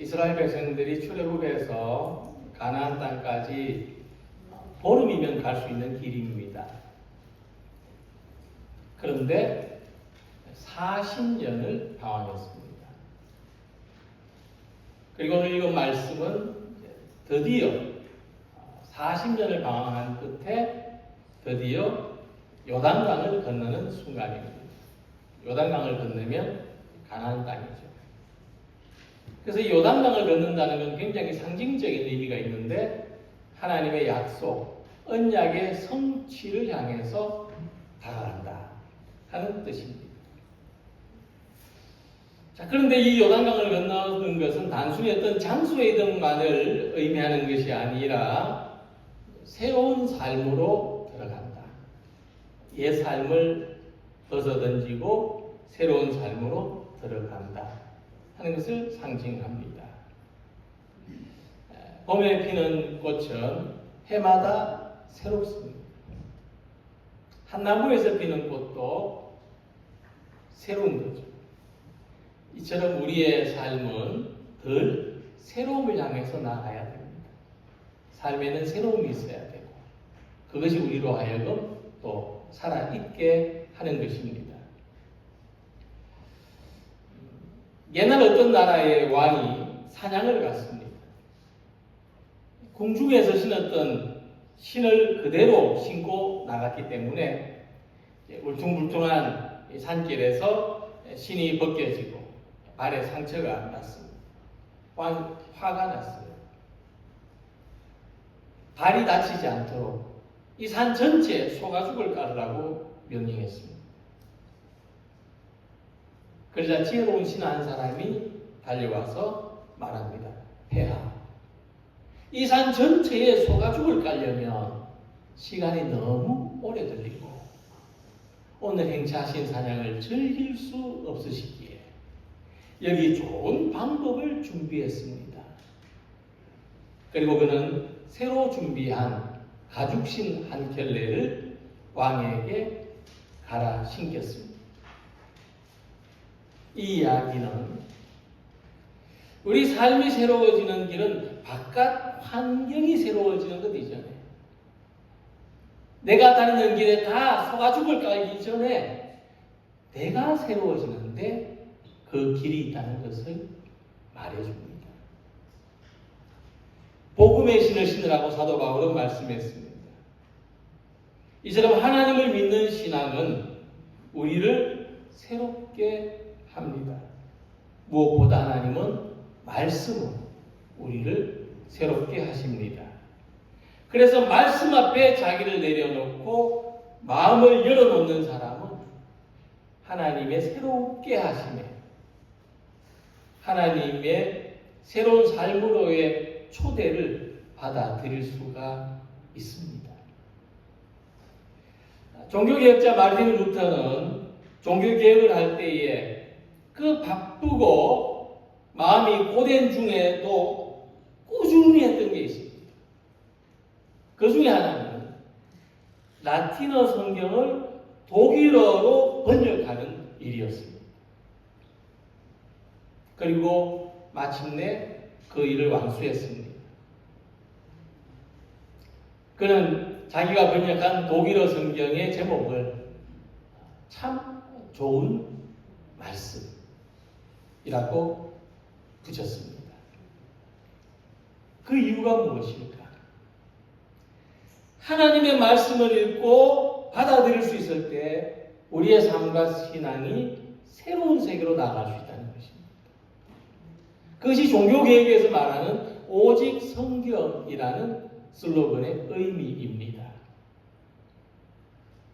이스라엘 백성들이 출애굽해서 가나안 땅까지 보름이면 갈 수 있는 길입니다. 그런데 40년을 방황했습니다. 그리고 오늘 읽은 말씀은 드디어 40년을 방황한 끝에 드디어 요단강을 건너는 순간입니다. 요단강을 건너면 가나안 땅이죠. 그래서 이 요단강을 건넌다는 건 굉장히 상징적인 의미가 있는데 하나님의 약속, 언약의 성취를 향해서 다가간다 하는 뜻입니다. 자, 그런데 이 요단강을 건너는 것은 단순히 어떤 장소의 이동만을 의미하는 것이 아니라 새로운 삶으로 들어간다. 옛 삶을 벗어던지고 새로운 삶으로 들어간다 하는 것을 상징합니다. 봄에 피는 꽃은 해마다 새롭습니다. 한 나무에서 피는 꽃도 새로운 거죠. 이처럼 우리의 삶은 늘 새로움을 향해서 나아가야 됩니다. 삶에는 새로움이 있어야 되고 그것이 우리로 하여금 또 살아있게 하는 것입니다. 옛날 어떤 나라의 왕이 사냥을 갔습니다. 궁중에서 신었던 신을 그대로 신고 나갔기 때문에 울퉁불퉁한 산길에서 신이 벗겨지고 발에 상처가 났습니다. 화가 났어요. 발이 다치지 않도록 이 산 전체에 소가죽을 깔으라고 명령했습니다. 그러자 지혜로운 신하 한 사람이 달려와서 말합니다. 폐하, 이 산 전체에 소가죽을 깔려면 시간이 너무 오래 걸리고 오늘 행차하신 사냥을 즐길 수 없으시기에 여기 좋은 방법을 준비했습니다. 그리고 그는 새로 준비한 가죽신 한 켤레를 왕에게 갈아 신겼습니다. 이 이야기는 우리 삶이 새로워지는 길은 바깥 환경이 새로워지는 것 이전에 내가 다니는 길에 다 소가죽을 깔기 전에 내가 새로워지는데 그 길이 있다는 것을 말해줍니다. 복음의 신을 신으라고 사도 바울은 말씀했습니다. 이처럼 하나님을 믿는 신앙은 우리를 새롭게 합니다. 무엇보다 하나님은 말씀으로 우리를 새롭게 하십니다. 그래서 말씀 앞에 자기를 내려놓고 마음을 열어놓는 사람은 하나님의 새롭게 하심에 하나님의 새로운 삶으로의 초대를 받아들일 수가 있습니다. 종교개혁자 마르틴 루터는 종교개혁을 할 때에 그 바쁘고 마음이 고된 중에도 꾸준히 했던 게 있습니다. 그 중에 하나는 라틴어 성경을 독일어로 번역하는 일이었습니다. 그리고 마침내 그 일을 완수했습니다. 그는 자기가 번역한 독일어 성경의 제목을 참 좋은 말씀이라고 붙였습니다. 그 이유가 무엇일까? 하나님의 말씀을 읽고 받아들일 수 있을 때 우리의 삶과 신앙이 새로운 세계로 나아갈 수 있다는 것입니다. 그것이 종교개혁에서 말하는 오직 성경이라는 슬로건의 의미입니다.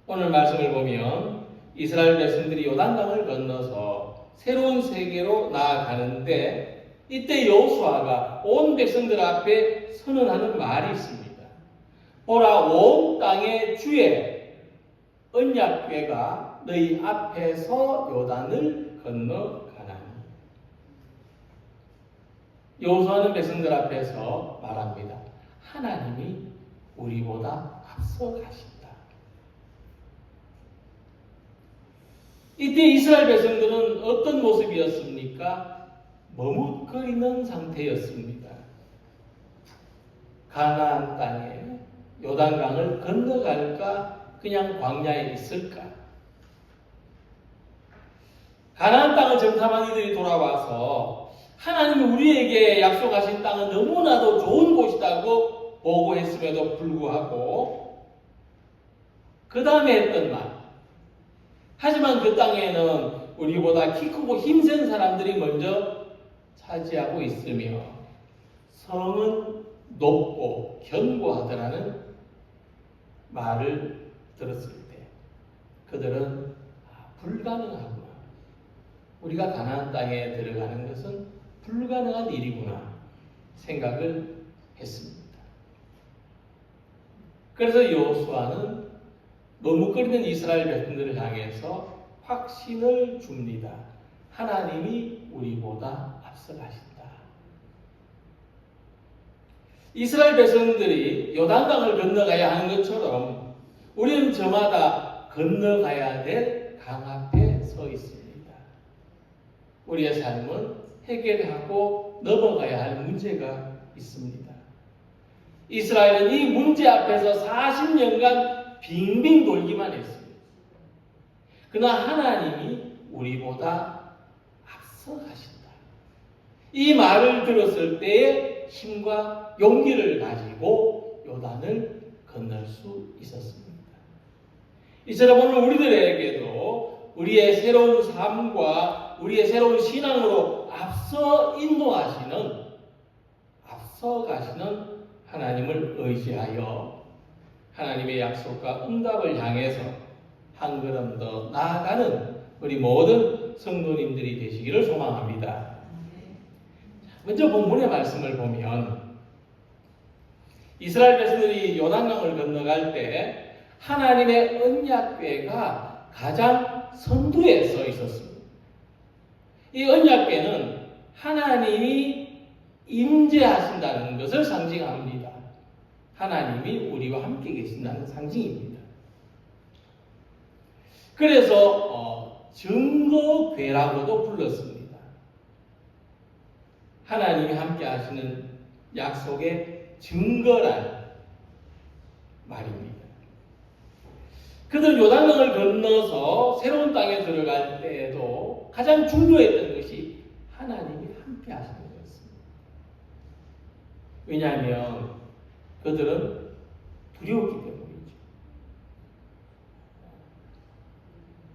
오늘 말씀을 보면 이스라엘 백성들이 요단강을 건너서 새로운 세계로 나아가는데 이때 여호수아가 온 백성들 앞에 선언하는 말이 있습니다. 보라, 온 땅의 주의 언약궤가 너희 앞에서 요단을 건너가나니. 여호수아는 백성들 앞에서 말합니다. 하나님이 우리보다 앞서 가신다. 이때 이스라엘 백성들은 어떤 모습이었습니까? 머뭇거리는 상태였습니다. 가나안 땅에 요단강을 건너갈까 그냥 광야에 있을까? 가나안 땅을 정탐한 이들이 돌아와서 하나님이 우리에게 약속하신 땅은 너무나도 좋은 곳이라고 보고했음에도 불구하고 그 다음에 했던 말, 하지만 그 땅에는 우리보다 키 크고 힘센 사람들이 먼저 차지하고 있으며 성은 높고 견고하더라는 말을 들었을 때 그들은 불가능하구나. 우리가 가나안 땅에 들어가는 것은 불가능한 일이구나 생각을 했습니다. 그래서 여호수아는 머뭇거리는 이스라엘 백성들을 향해서 확신을 줍니다. 하나님이 우리보다 앞서가신다. 이스라엘 백성들이 요단강을 건너가야 하는 것처럼 우리는 저마다 건너가야 될 강 앞에 서 있습니다. 우리의 삶은 해결하고 넘어가야 할 문제가 있습니다. 이스라엘은 이 문제 앞에서 40년간 빙빙 돌기만 했습니다. 그러나 하나님이 우리보다 앞서 가신다. 이 말을 들었을 때에 힘과 용기를 가지고 요단을 건널 수 있었습니다. 이처럼 오늘 우리들에게도 우리의 새로운 삶과 우리의 새로운 신앙으로 앞서 가시는 하나님을 의지하여 하나님의 약속과 응답을 향해서 한 걸음 더 나아가는 우리 모든 성도님들이 되시기를 소망합니다. 먼저 본문의 말씀을 보면 이스라엘 백성들이 요단강을 건너갈 때 하나님의 언약궤가 가장 선두에 서 있었습니다. 이 언약궤는 하나님이 임재하신다는 것을 상징합니다. 하나님이 우리와 함께 계신다는 상징입니다. 그래서 증거궤라고도 불렀습니다. 하나님이 함께 하시는 약속의 증거란 말입니다. 그들 요단강을 건너서 새로운 땅에 들어갈 때에도 가장 중요했던 것이 하나님이 함께 하시는 것입니다. 왜냐하면 그들은 두려웠기 때문이죠.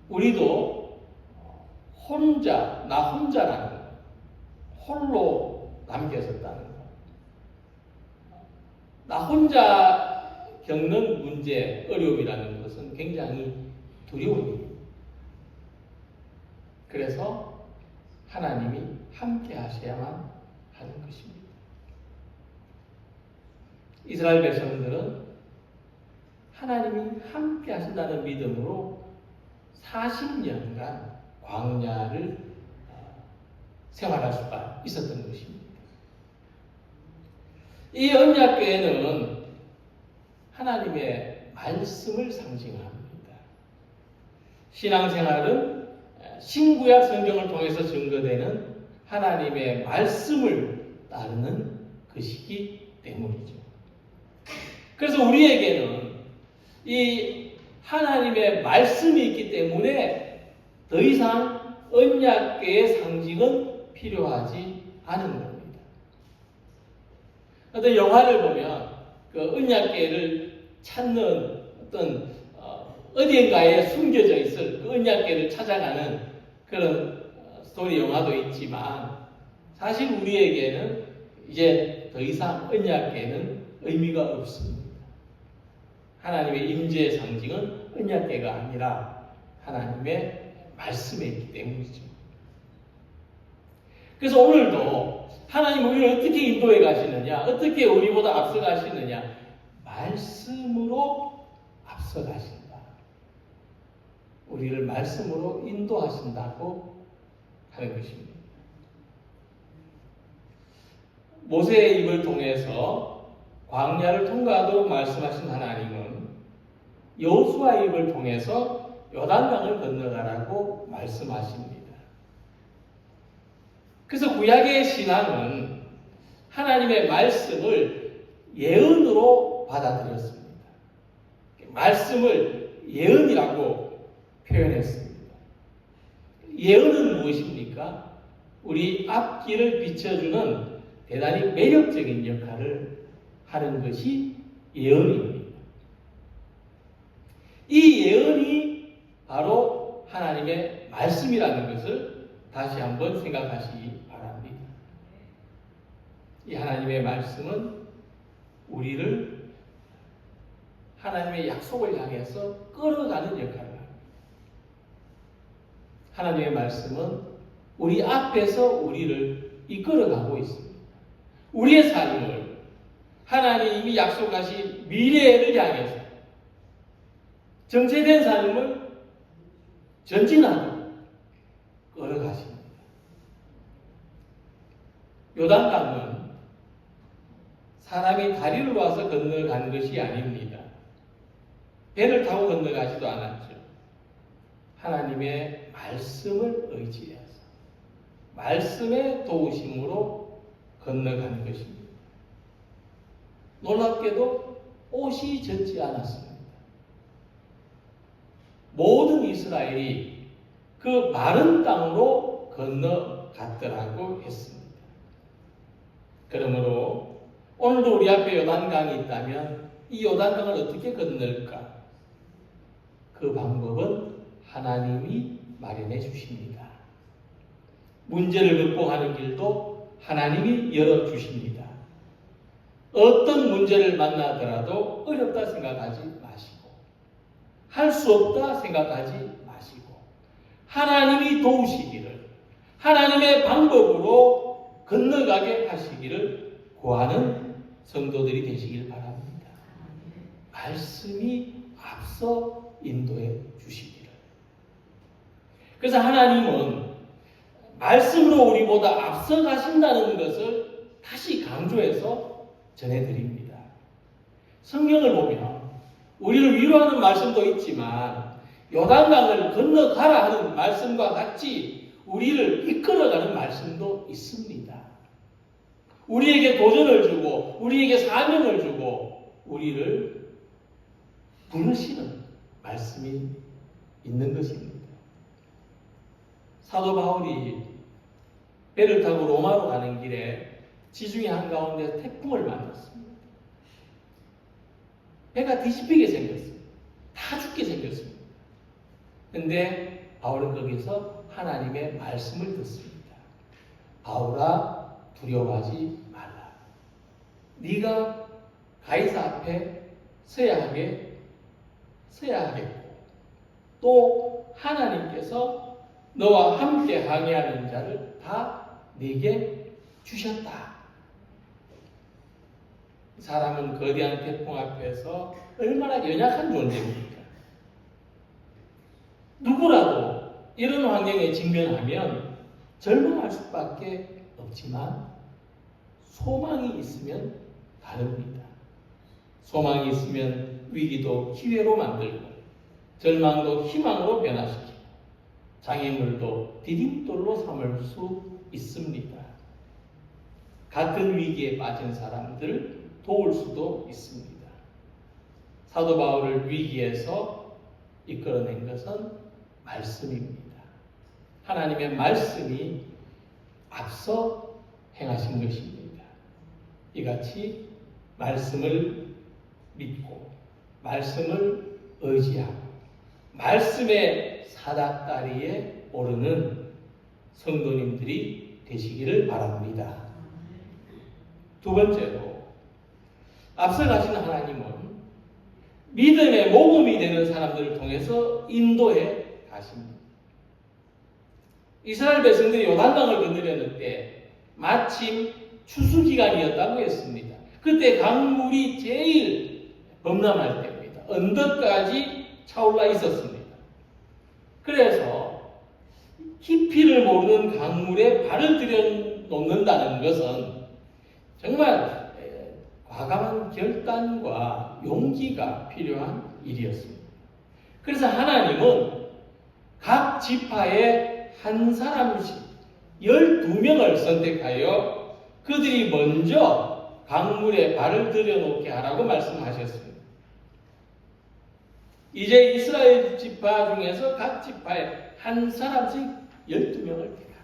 우리도 나 혼자라는 것, 홀로 남겨졌다는 것, 나 혼자 겪는 문제, 어려움이라는 것은 굉장히 두려운 일입니다. 그래서 하나님이 함께 하셔야만 하는 것입니다. 이스라엘 백성들은 하나님이 함께 하신다는 믿음으로 40년간 광야를 생활할 수가 있었던 것입니다. 이 언약궤는 하나님의 말씀을 상징합니다. 신앙생활은 신구약 성경을 통해서 증거되는 하나님의 말씀을 따르는 것이기 때문이죠. 그래서 우리에게는 이 하나님의 말씀이 있기 때문에 더 이상 언약궤의 상징은 필요하지 않은 겁니다. 어떤 영화를 보면 그 언약궤를 찾는 어떤 어디인가에 숨겨져 있을 그 언약궤를 찾아가는 그런 스토리 영화도 있지만 사실 우리에게는 이제 더 이상 언약궤는 의미가 없습니다. 하나님의 임재의 상징은 언약궤가 아니라 하나님의 말씀에 있기 때문이죠. 그래서 오늘도 하나님 우리를 어떻게 인도해 가시느냐, 어떻게 우리보다 앞서 가시느냐, 말씀으로 앞서 가신다. 우리를 말씀으로 인도하신다고 하는 것입니다. 모세의 입을 통해서 광야를 통과하도록 말씀하신 하나님은 여호수아의 입을 통해서 요단강을 건너가라고 말씀하십니다. 그래서 구약의 신앙은 하나님의 말씀을 예언으로 받아들였습니다. 말씀을 예언이라고 표현했습니다. 예언은 무엇입니까? 우리 앞길을 비춰주는 대단히 매력적인 역할을 하는 것이 예언입니다. 이 예언이 바로 하나님의 말씀이라는 것을 다시 한번 생각하시기 바랍니다. 이 하나님의 말씀은 우리를 하나님의 약속을 향해서 끌어가는 역할을 합니다. 하나님의 말씀은 우리 앞에서 우리를 이끌어가고 있습니다. 우리의 삶을 하나님이 약속하신 미래를 향해서 정체된 삶을 전진하고 끌어가십니다. 요단강은 사람이 다리를 와서 건너간 것이 아닙니다. 배를 타고 건너가지도 않았죠. 하나님의 말씀을 의지해서 말씀의 도우심으로 건너가는 것입니다. 놀랍게도 옷이 젖지 않았습니다. 모든 이스라엘이 그 마른 땅으로 건너갔더라고 했습니다. 그러므로 오늘도 우리 앞에 요단강이 있다면 이 요단강을 어떻게 건널까? 그 방법은 하나님이 마련해 주십니다. 문제를 극복하는 길도 하나님이 열어주십니다. 어떤 문제를 만나더라도 어렵다 생각하지 마시고 할 수 없다 생각하지 마시고 하나님이 도우시기를 하나님의 방법으로 건너가게 하시기를 구하는 성도들이 되시길 바랍니다. 말씀이 앞서 인도해 주시기를. 그래서 하나님은 말씀으로 우리보다 앞서 가신다는 것을 다시 강조해서 전해드립니다. 성경을 보면 우리를 위로하는 말씀도 있지만 요단강을 건너가라 하는 말씀과 같이 우리를 이끌어가는 말씀도 있습니다. 우리에게 도전을 주고 우리에게 사명을 주고 우리를 부르시는 말씀이 있는 것입니다. 사도 바울이 배를 타고 로마로 가는 길에 지중해 한가운데 태풍을 만났습니다. 배가 뒤집히게 생겼습니다. 다 죽게 생겼습니다. 그런데 바울은 거기서 하나님의 말씀을 듣습니다. 바울아 두려워하지 말라. 네가 가이사 앞에 서야 하겠고 또 하나님께서 너와 함께 항해하는 자를 다 네게 주셨다. 사람은 거대한 태풍 앞에서 얼마나 연약한 존재입니까? 누구라도 이런 환경에 직면하면 절망할 수밖에 없지만 소망이 있으면 다릅니다. 소망이 있으면 위기도 기회로 만들고 절망도 희망으로 변화시키고 장애물도 디딤돌로 삼을 수 있습니다. 같은 위기에 빠진 사람들을 도울 수도 있습니다. 사도 바울을 위기에서 이끌어낸 것은 말씀입니다. 하나님의 말씀이 앞서 행하신 것입니다. 이같이 말씀을 믿고 말씀을 의지하고 말씀의 사닥다리에 오르는 성도님들이 되시기를 바랍니다. 두 번째로 앞서 가신 하나님은 믿음의 모범이 되는 사람들을 통해서 인도해 가십니다. 이스라엘 백성들이 요단강을 건너려는데 마침 추수기간이었다고 했습니다. 그때 강물이 제일 범람할 때입니다. 언덕까지 차올라 있었습니다. 그래서 깊이를 모르는 강물에 발을 들여놓는다는 것은 정말 과감한 결단과 용기가 필요한 일이었습니다. 그래서 하나님은 각 지파에 한 사람씩 12명을 선택하여 그들이 먼저 강물에 발을 들여놓게 하라고 말씀하셨습니다. 이제 이스라엘 지파 중에서 각 지파에 한 사람씩 12명을 택하라.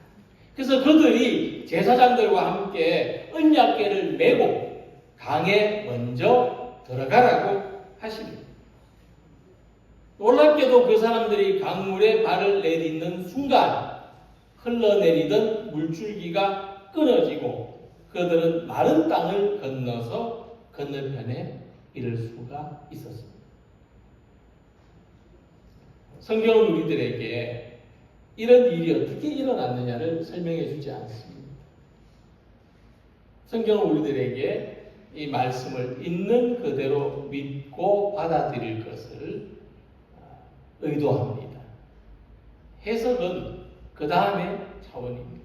그래서 그들이 제사장들과 함께 언약궤를 메고 강에 먼저 들어가라고 하십니다. 놀랍게도 그 사람들이 강물에 발을 내딛는 순간 흘러내리던 물줄기가 끊어지고 그들은 마른 땅을 건너서 건너편에 이를 수가 있었습니다. 성경은 우리들에게 이런 일이 어떻게 일어났느냐를 설명해 주지 않습니다. 성경은 우리들에게 이 말씀을 있는 그대로 믿고 받아들일 것을 의도합니다. 해석은 그 다음에 차원입니다.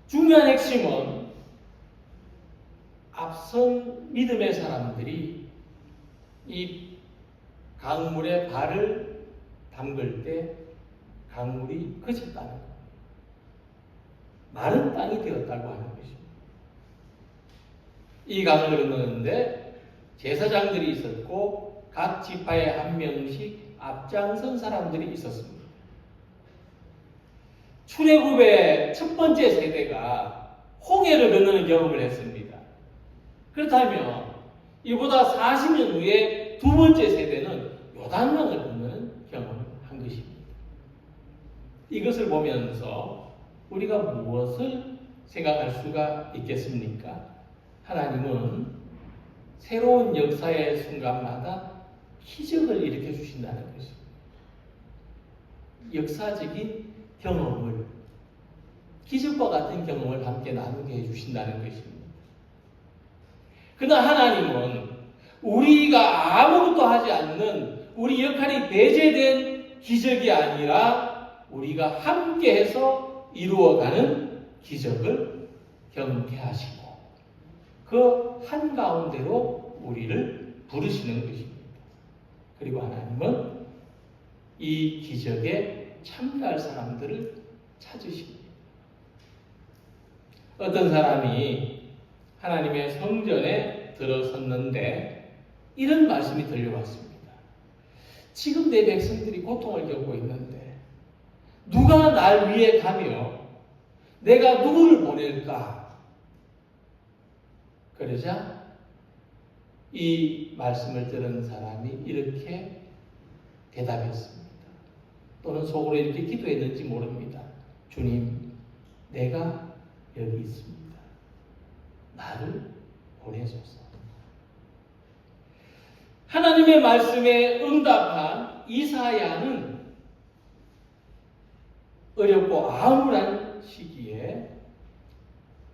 중요한 핵심은 앞선 믿음의 사람들이 이 강물에 발을 담글 때 강물이 그쳤다는 것, 마른 땅이 되었다고 하는 것입니다. 이 강을 건너는데 제사장들이 있었고 각 지파에 한 명씩 앞장선 사람들이 있었습니다. 출애굽의 첫 번째 세대가 홍해를 건너는 경험을 했습니다. 그렇다면 이보다 40년 후에 두 번째 세대는 요단강을 건너는 경험을 한 것입니다. 이것을 보면서 우리가 무엇을 생각할 수가 있겠습니까? 하나님은 새로운 역사의 순간마다 기적을 일으켜 주신다는 것입니다. 역사적인 경험을, 기적과 같은 경험을 함께 나누게 해주신다는 것입니다. 그러나 하나님은 우리가 아무것도 하지 않는 우리 역할이 배제된 기적이 아니라 우리가 함께해서 이루어가는 기적을 경계하시고 그 한가운데로 우리를 부르시는 것입니다. 그리고 하나님은 이 기적에 참여할 사람들을 찾으십니다. 어떤 사람이 하나님의 성전에 들어섰는데 이런 말씀이 들려왔습니다. 지금 내 백성들이 고통을 겪고 있는데 누가 날 위해 가며 내가 누구를 보낼까? 그러자 이 말씀을 들은 사람이 이렇게 대답했습니다. 또는 속으로 이렇게 기도했는지 모릅니다. 주님, 내가 여기 있습니다. 나를 보내소서. 하나님의 말씀에 응답한 이사야는 어렵고 암울한 시기에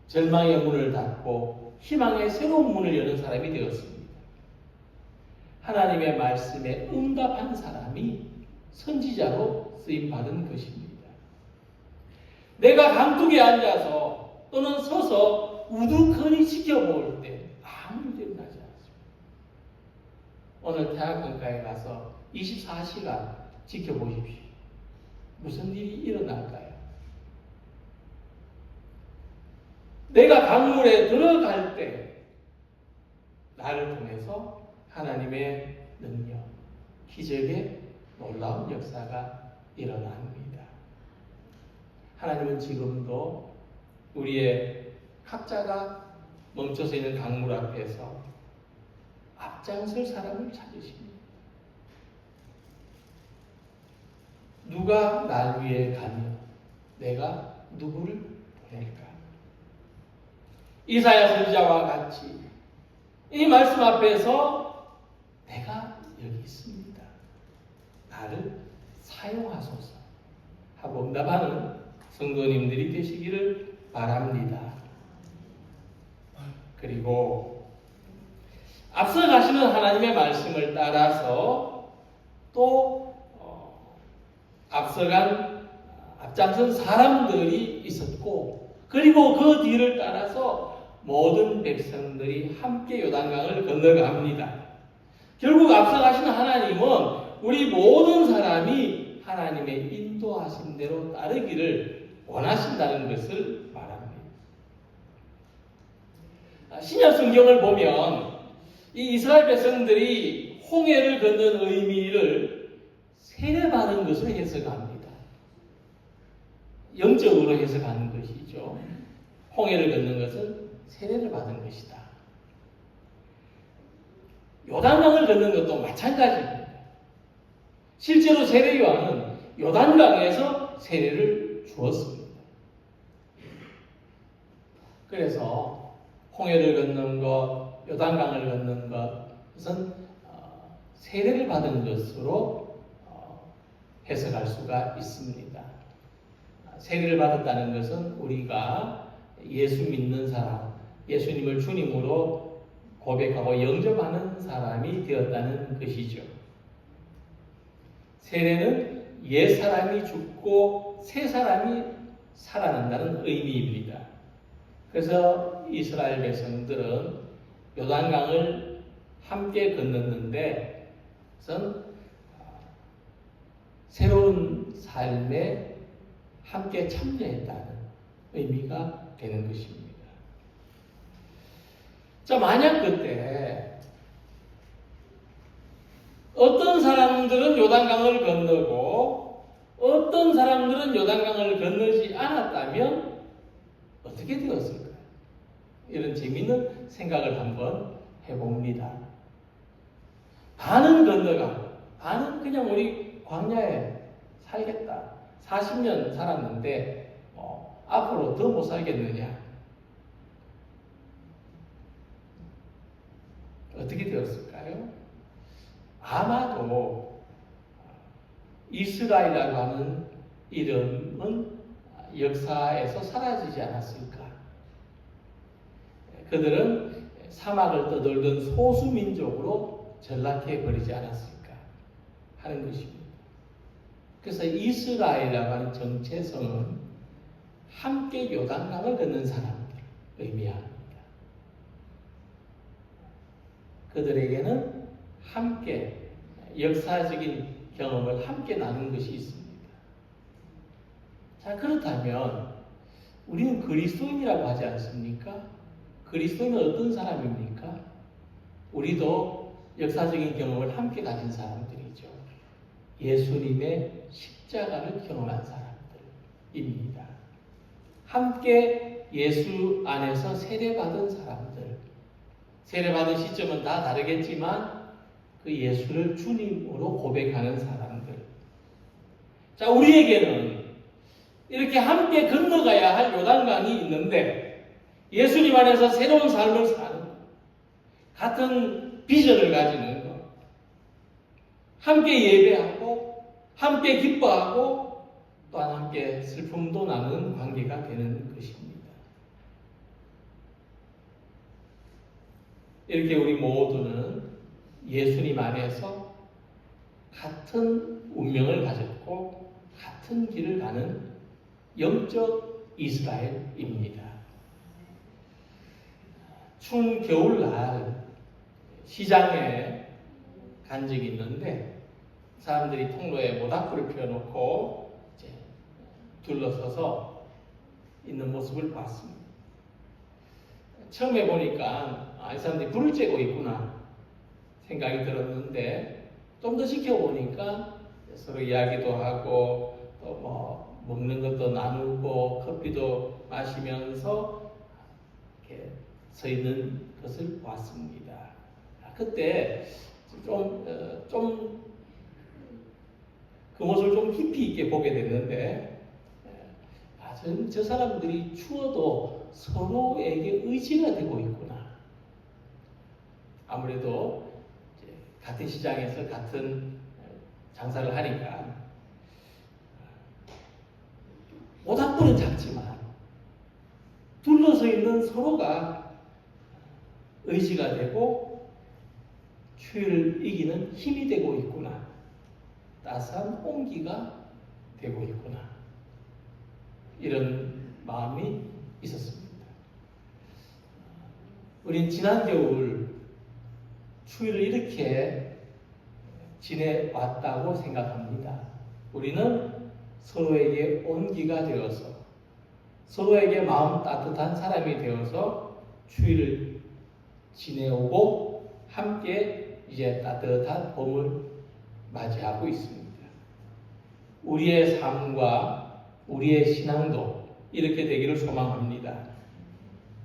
절망의 문을 닫고 희망의 새로운 문을 여는 사람이 되었습니다. 하나님의 말씀에 응답한 사람이 선지자로 쓰임받은 것입니다. 내가 강둑에 앉아서 또는 서서 우두커니 지켜볼 때 아무 일도 일어나지 않습니다. 오늘 태양강가에 가서 24시간 지켜보십시오. 무슨 일이 일어날까요? 내가 강물에 들어갈 때 나를 통해서 하나님의 능력, 기적의 놀라운 역사가 일어납니다. 하나님은 지금도 우리의 각자가 멈춰서 있는 강물 앞에서 앞장설 사람을 찾으십니다. 누가 날 위해 가며 내가 누구를 보낼까? 이사야 선지자와 같이 이 말씀 앞에서 내가 여기 있습니다. 나를 사용하소서 하고 응답하는 성도님들이 되시기를 바랍니다. 그리고 앞서 가시는 하나님의 말씀을 따라서 또 앞서간 앞장선 사람들이 있었고 그리고 그 뒤를 따라서 모든 백성들이 함께 요단강을 건너갑니다. 결국 앞서 가시는 하나님은 우리 모든 사람이 하나님의 인도하신 대로 따르기를 원하신다는 것을 말합니다. 신약 성경을 보면 이 이스라엘 백성들이 홍해를 걷는 의미를 세례받은 것으로 해석합니다. 영적으로 해석하는 것이죠. 홍해를 걷는 것은 세례를 받은 것이다. 요단강을 걷는 것도 마찬가지입니다. 실제로 세례요한은 요단강에서 세례를 주었습니다. 그래서 홍해를 걷는 것, 요단강을 걷는 것은 세례를 받은 것으로 해석할 수가 있습니다. 세례를 받았다는 것은 우리가 예수 믿는 사람, 예수님을 주님으로 고백하고 영접하는 사람이 되었다는 것이죠. 세례는 옛 사람이 죽고 새 사람이 살아난다는 의미입니다. 그래서 이스라엘 백성들은 요단강을 함께 건넜는데 그것은 새로운 삶에 함께 참여했다는 의미가 되는 것입니다. 자, 만약 그때 어떤 사람들은 요단강을 건너고 어떤 사람들은 요단강을 건너지 않았다면 어떻게 되었을까요? 이런 재미있는 생각을 한번 해봅니다. 반은 건너가고 반은 그냥 우리 광야에 살겠다. 40년 살았는데 앞으로 더 못 살겠느냐? 어떻게 되었을까요? 아마도 이스라엘이라고 하는 이름은 역사에서 사라지지 않았을까? 그들은 사막을 떠돌던 소수민족으로 전락해 버리지 않았을까 하는 것입니다. 그래서 이스라엘이라고 하는 정체성은 함께 요단강을 걷는 사람들을 의미합니다. 그들에게는 함께 역사적인 경험을 함께 나눈 것이 있습니다. 자, 그렇다면 우리는 그리스도인이라고 하지 않습니까? 그리스도인은 어떤 사람입니까? 우리도 역사적인 경험을 함께 가진 사람들이죠. 예수님의 십자가를 경험한 사람들입니다. 함께 예수 안에서 세례받은 사람들. 세례받은 시점은 다 다르겠지만 그 예수를 주님으로 고백하는 사람들. 자, 우리에게는 이렇게 함께 건너가야 할 요단강이 있는데 예수님 안에서 새로운 삶을 사는 같은 비전을 가지는 것, 함께 예배하고 함께 기뻐하고 또한 함께 슬픔도 나누는 관계가 되는 것입니다. 이렇게 우리 모두는 예수님 안에서 같은 운명을 가졌고 같은 길을 가는 영적 이스라엘입니다. 추운 겨울날 시장에 간 적이 있는데 사람들이 통로에 모닥불을 피워놓고 이제 둘러서서 있는 모습을 봤습니다. 처음에 보니까 이 사람들이 불을 쬐고 있구나 생각이 들었는데 좀 더 지켜보니까 서로 이야기도 하고 또 뭐 먹는 것도 나누고 커피도 마시면서 이렇게 서 있는 것을 보았습니다. 그때 좀 그 모습을 좀 깊이 있게 보게 됐는데 저 사람들이 추워도 서로에게 의지가 되고 있구나. 아무래도 이제 같은 시장에서 같은 장사를 하니까 모닥불은 작지만 둘러서 있는 서로가 의지가 되고 추위를 이기는 힘이 되고 있구나. 따스한 온기가 되고 있구나. 이런 마음이 있었습니다. 우린 지난 겨울 추위를 이렇게 지내왔다고 생각합니다. 우리는 서로에게 온기가 되어서 서로에게 마음 따뜻한 사람이 되어서 추위를 지내오고 함께 이제 따뜻한 봄을 맞이하고 있습니다. 우리의 삶과 우리의 신앙도 이렇게 되기를 소망합니다.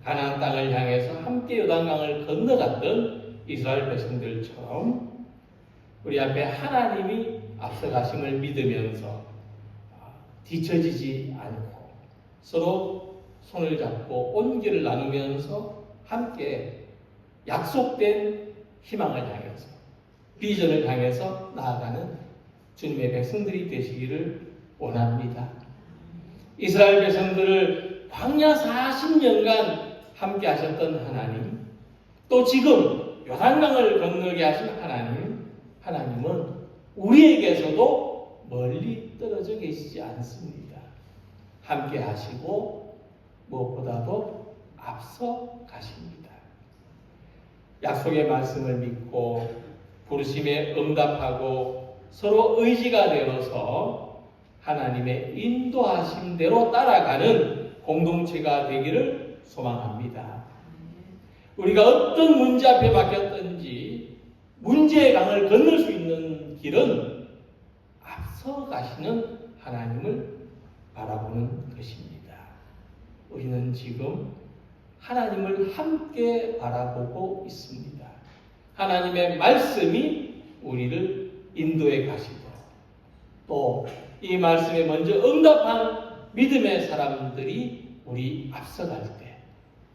가나안 땅을 향해서 함께 요단강을 건너갔던 이스라엘 백성들처럼 우리 앞에 하나님이 앞서가심을 믿으면서 뒤처지지 않고 서로 손을 잡고 온기를 나누면서 함께 약속된 희망을 향해서 비전을 향해서 나아가는 주님의 백성들이 되시기를 원합니다. 이스라엘 백성들을 광야 40년간 함께 하셨던 하나님, 또 지금 요단강을 건너게 하신 하나님은 우리에게서도 멀리 떨어져 계시지 않습니다. 함께 하시고 무엇보다도 앞서 가십니다. 약속의 말씀을 믿고 부르심에 응답하고 서로 의지가 되어서 하나님의 인도하심대로 따라가는 공동체가 되기를 소망합니다. 우리가 어떤 문제 앞에 막혔든지 문제의 강을 건널 수 있는 길은 앞서 가시는 하나님을 바라보는 것입니다. 우리는 지금 하나님을 함께 바라보고 있습니다. 하나님의 말씀이 우리를 인도해 가시고 또 이 말씀에 먼저 응답한 믿음의 사람들이 우리 앞서갈 때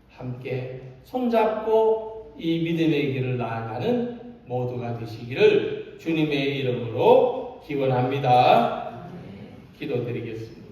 함께 손잡고 이 믿음의 길을 나아가는 모두가 되시기를 주님의 이름으로 기원합니다. 기도드리겠습니다.